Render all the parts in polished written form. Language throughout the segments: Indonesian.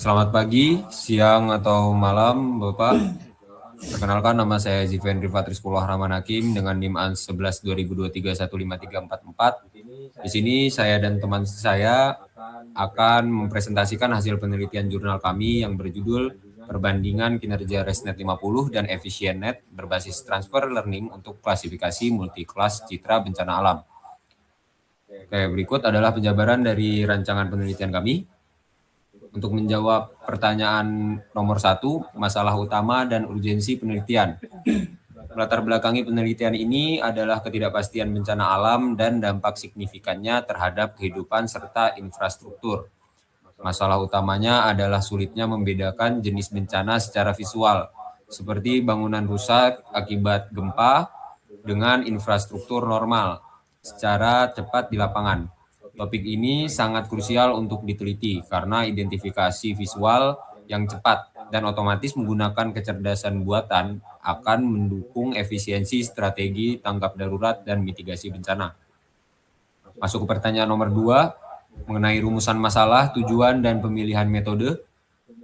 Selamat pagi, siang, atau malam, Bapak. Perkenalkan, nama saya Ziven Rifatris Puluh Rahman Hakim dengan NIM ANS 11 2023 15344. Di sini saya dan teman saya akan mempresentasikan hasil penelitian jurnal kami yang berjudul Perbandingan Kinerja ResNet 50 dan EfisienNet berbasis Transfer Learning untuk klasifikasi multi-kelas citra bencana alam. Oke, berikut adalah penjabaran dari rancangan penelitian kami. Untuk menjawab pertanyaan nomor 1, masalah utama dan urgensi penelitian. Latar belakangi penelitian ini adalah ketidakpastian bencana alam dan dampak signifikannya terhadap kehidupan serta infrastruktur. Masalah utamanya adalah sulitnya membedakan jenis bencana secara visual, seperti bangunan rusak akibat gempa dengan infrastruktur normal, secara cepat di lapangan. Topik ini sangat krusial untuk diteliti karena identifikasi visual yang cepat dan otomatis menggunakan kecerdasan buatan akan mendukung efisiensi strategi tanggap darurat dan mitigasi bencana. Masuk ke pertanyaan nomor 2, mengenai rumusan masalah, tujuan, dan pemilihan metode.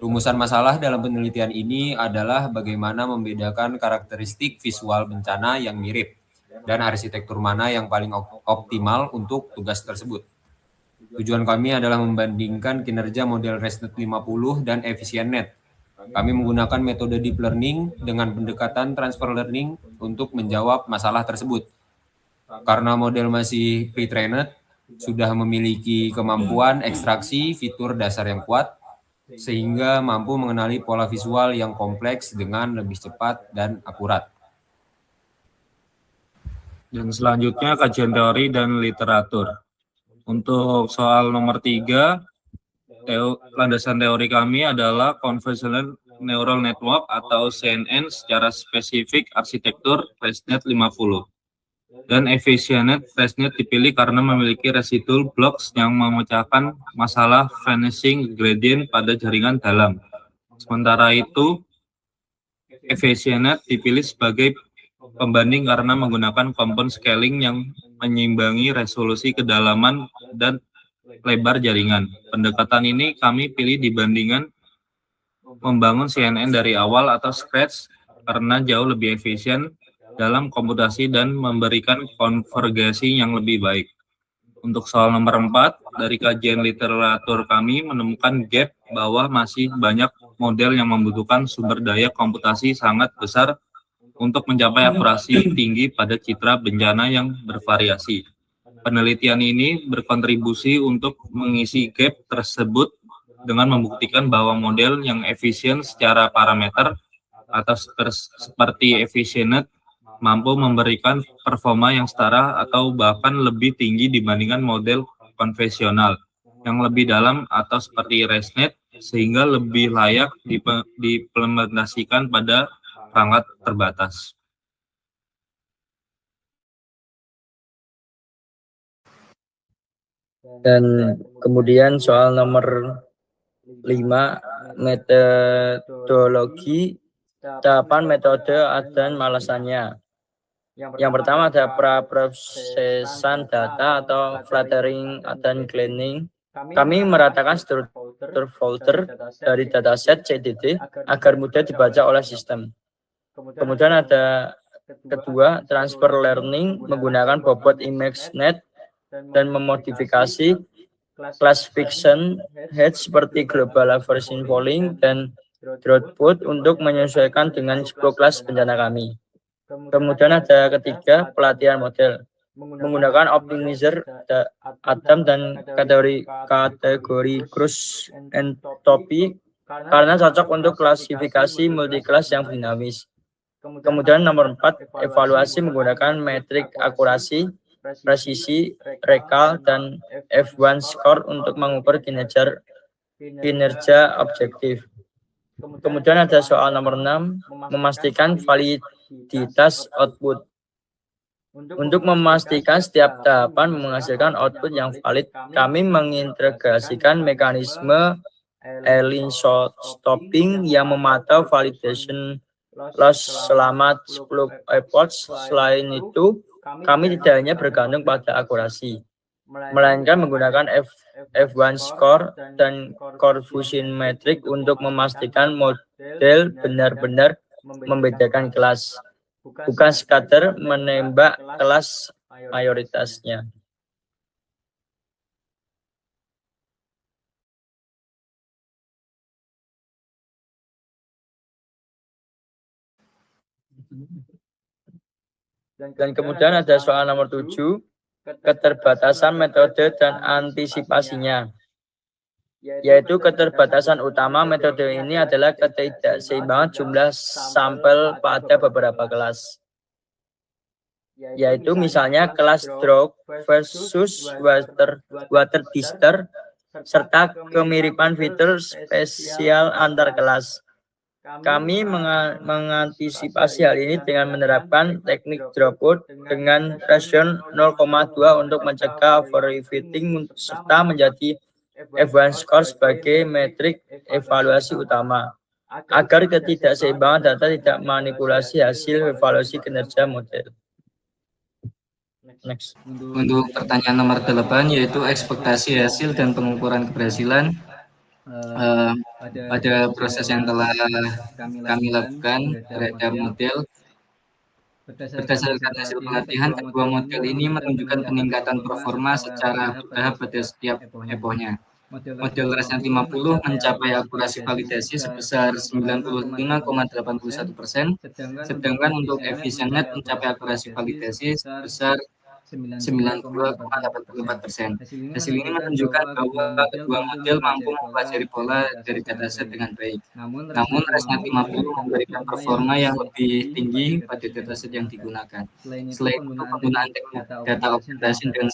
Rumusan masalah dalam penelitian ini adalah bagaimana membedakan karakteristik visual bencana yang mirip dan arsitektur mana yang paling optimal untuk tugas tersebut. Tujuan kami adalah membandingkan kinerja model ResNet 50 dan EfisienNet. Kami menggunakan metode deep learning dengan pendekatan transfer learning untuk menjawab masalah tersebut. Karena model masih pre-trained, sudah memiliki kemampuan ekstraksi fitur dasar yang kuat, sehingga mampu mengenali pola visual yang kompleks dengan lebih cepat dan akurat. Dan selanjutnya kajian teori dan literatur. Untuk soal nomor 3, landasan teori kami adalah Convolutional Neural Network atau CNN secara spesifik arsitektur ResNet 50. Dan EfisienNet ResNet dipilih karena memiliki residual blocks yang memecahkan masalah vanishing gradient pada jaringan dalam. Sementara itu, EfisienNet dipilih sebagai pembanding karena menggunakan compound scaling yang menyimbangi resolusi kedalaman dan lebar jaringan. Pendekatan ini kami pilih dibandingkan membangun CNN dari awal atau scratch karena jauh lebih efisien dalam komputasi dan memberikan konvergasi yang lebih baik. Untuk soal nomor 4, dari kajian literatur kami menemukan gap bahwa masih banyak model yang membutuhkan sumber daya komputasi sangat besar untuk mencapai akurasi tinggi pada citra bencana yang bervariasi. Penelitian ini berkontribusi untuk mengisi gap tersebut dengan membuktikan bahwa model yang efisien secara parameter atau seperti EfisienNet mampu memberikan performa yang setara atau bahkan lebih tinggi dibandingkan model konvensional yang lebih dalam atau seperti ResNet, sehingga lebih layak diimplementasikan pada perangkat terbatas. Dan kemudian soal nomor 5, metodologi, tahapan metode dan alasannya. Yang pertama ada praprosesan data atau filtering dan cleaning. Kami meratakan struktur folder dari dataset CDD agar mudah dibaca oleh sistem. Kemudian ada kedua, transfer learning menggunakan bobot ImageNet dan memodifikasi classification head seperti global averaging polling dan throughput untuk menyesuaikan dengan 10 kelas bencana kami. Kemudian ada ketiga, pelatihan model menggunakan optimizer Adam dan kategori cruise entropy karena cocok untuk klasifikasi multi-kelas yang dinamis. Kemudian nomor 4, evaluasi menggunakan metrik akurasi, presisi, rekal, dan F1 score untuk mengukur kinerja objektif. Kemudian ada soal nomor 6, memastikan validitas output. Untuk memastikan setiap tahapan menghasilkan output yang valid, kami mengintegrasikan mekanisme Allen stopping yang memantau validation loss selama 10 efforts. Selain itu, kami tidak hanya bergantung pada akurasi, melainkan menggunakan F1 score dan Corfusion metric untuk memastikan model benar-benar membedakan kelas, bukan sekadar menembak kelas mayoritasnya. Dan kemudian ada soal nomor 7, keterbatasan metode dan antisipasinya. Yaitu keterbatasan utama metode ini adalah ketidakseimbangan jumlah sampel pada beberapa kelas. Yaitu misalnya kelas drop versus water dister serta kemiripan fitur spesial antar kelas. Kami mengantisipasi hal ini dengan menerapkan teknik dropout dengan rasio 0,2 untuk mencegah overfitting serta menjadi F1 score sebagai metrik evaluasi utama agar ketidakseimbangan data tidak manipulasi hasil evaluasi kinerja model. Next. Untuk pertanyaan nomor 8 yaitu ekspektasi hasil dan pengukuran keberhasilan pada proses yang telah kami lakukan terhadap model. Berdasarkan hasil pelatihan, kedua model ini menunjukkan peningkatan performa secara bertahap pada setiap epohnya. Model ResNet 50 mencapai akurasi validasi sebesar 95,81%, sedangkan untuk EfficientNet mencapai akurasi validasi sebesar 92,84%. Hasil ini menunjukkan bahwa kedua model mampu mempelajari pola dari dataset dengan baik. Namun, ResNet 50 memberikan performa yang lebih tinggi pada dataset yang digunakan. Selain itu, penggunaan teknik data optimization dan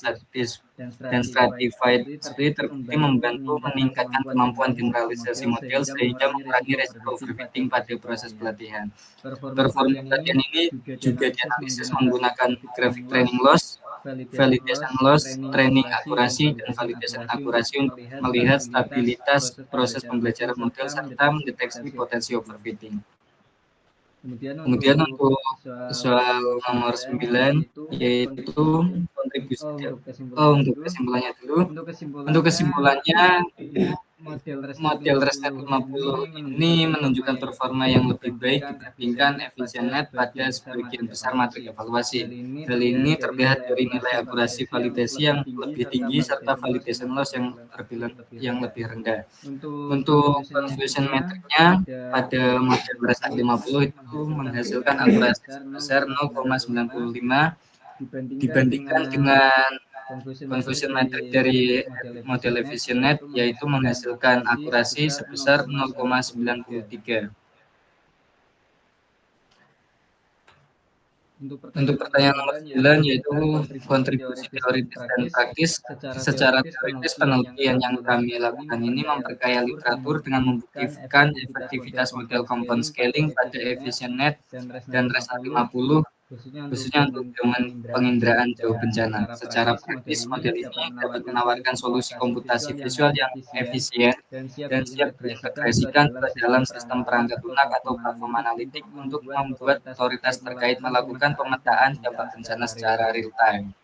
stratified split terbukti membantu meningkatkan kemampuan generalisasi model sehingga mengurangi resiko overfitting pada proses pelatihan. Performa pelatihan ini juga dianalisis menggunakan grafik training loss, validation loss, training akurasi, dan validation akurasi untuk melihat stabilitas proses pembelajaran model serta mendeteksi potensi overfitting. Kemudian untuk soal nomor 9 yaitu kontribusi untuk kesimpulannya dulu. Untuk kesimpulannya, model ResNet 50 ini menunjukkan performa yang lebih baik dibandingkan EfficientNet pada sebagian besar matrik evaluasi. Hal ini terlihat dari nilai akurasi validasi yang lebih tinggi serta validation loss yang lebih rendah. Untuk confusion metriknya, pada model ResNet 50 itu menghasilkan akurasi sebesar 0,95 dibandingkan dengan confusion metric dari model EfficientNet, yaitu menghasilkan akurasi sebesar 0,93. Untuk pertanyaan nomor 9 yaitu kontribusi teoritis dan praktis. Secara teoritis, penelitian yang kami lakukan ini memperkaya literatur dengan membuktikan efektivitas model compound scaling pada EfficientNet dan ResNet 50, khususnya untuk penginderaan jauh bencana. Secara praktis, model ini dapat menawarkan solusi komputasi visual yang efisien dan siap diintegrasikan ke dalam sistem perangkat lunak atau platform analitik untuk membuat otoritas terkait melakukan pemetaan dampak bencana secara real time.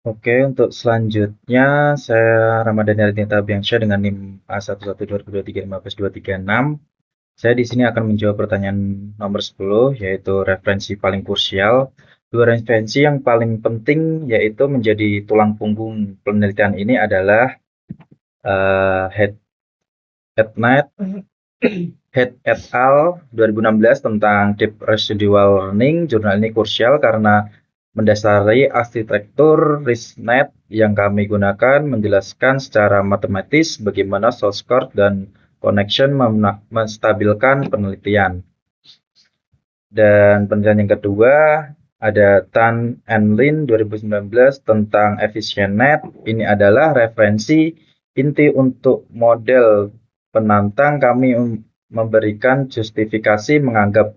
Oke, untuk selanjutnya saya Ramadhani Artinta Biansyah dengan NIM A112023152336. Saya di sini akan menjawab pertanyaan nomor 10, yaitu referensi paling krusial. Dua referensi yang paling penting yaitu menjadi tulang punggung penelitian ini adalah Head et al. 2016 tentang Deep Residual Learning. Jurnal ini krusial karena mendasari arsitektur ResNet yang kami gunakan menjelaskan secara matematis bagaimana source code dan connection menstabilkan penelitian. Dan penelitian yang kedua ada Tan and Lin 2019 tentang EfficientNet. Ini adalah referensi inti untuk model penantang. Kami memberikan justifikasi menganggap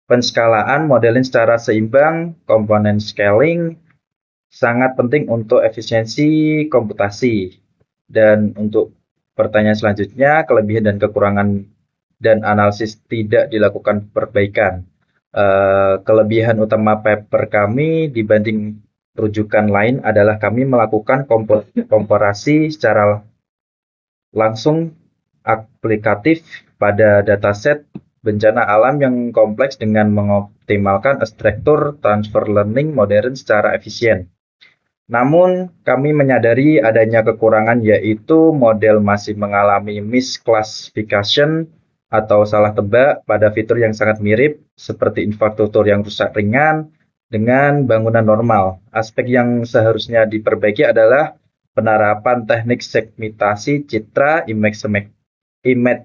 penskalaan modeling secara seimbang, komponen scaling sangat penting untuk efisiensi komputasi. Dan untuk pertanyaan selanjutnya, kelebihan dan kekurangan dan analisis tidak dilakukan perbaikan. Kelebihan utama paper kami dibanding rujukan lain adalah kami melakukan komparasi secara langsung aplikatif pada dataset bencana alam yang kompleks dengan mengoptimalkan struktur transfer learning modern secara efisien. Namun, kami menyadari adanya kekurangan, yaitu model masih mengalami misclassification atau salah tebak pada fitur yang sangat mirip, seperti infrastruktur yang rusak ringan dengan bangunan normal. Aspek yang seharusnya diperbaiki adalah penerapan teknik segmentasi citra, image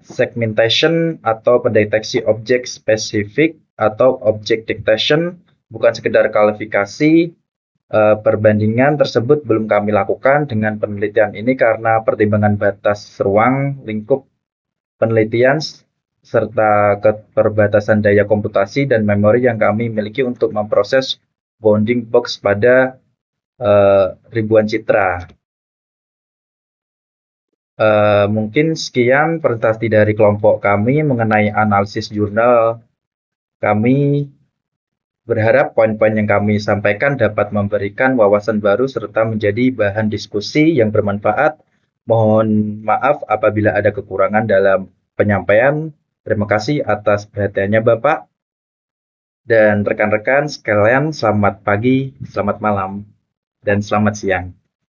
segmentation, atau pendeteksi objek spesifik atau object detection, bukan sekedar kualifikasi. Perbandingan tersebut belum kami lakukan dengan penelitian ini karena pertimbangan batas ruang lingkup penelitian serta keterbatasan daya komputasi dan memori yang kami miliki untuk memproses bounding box pada ribuan citra. Mungkin sekian presentasi dari kelompok kami mengenai analisis jurnal. Kami berharap poin-poin yang kami sampaikan dapat memberikan wawasan baru serta menjadi bahan diskusi yang bermanfaat. Mohon maaf apabila ada kekurangan dalam penyampaian. Terima kasih atas perhatiannya Bapak. Dan rekan-rekan sekalian, selamat pagi, selamat malam, dan selamat siang.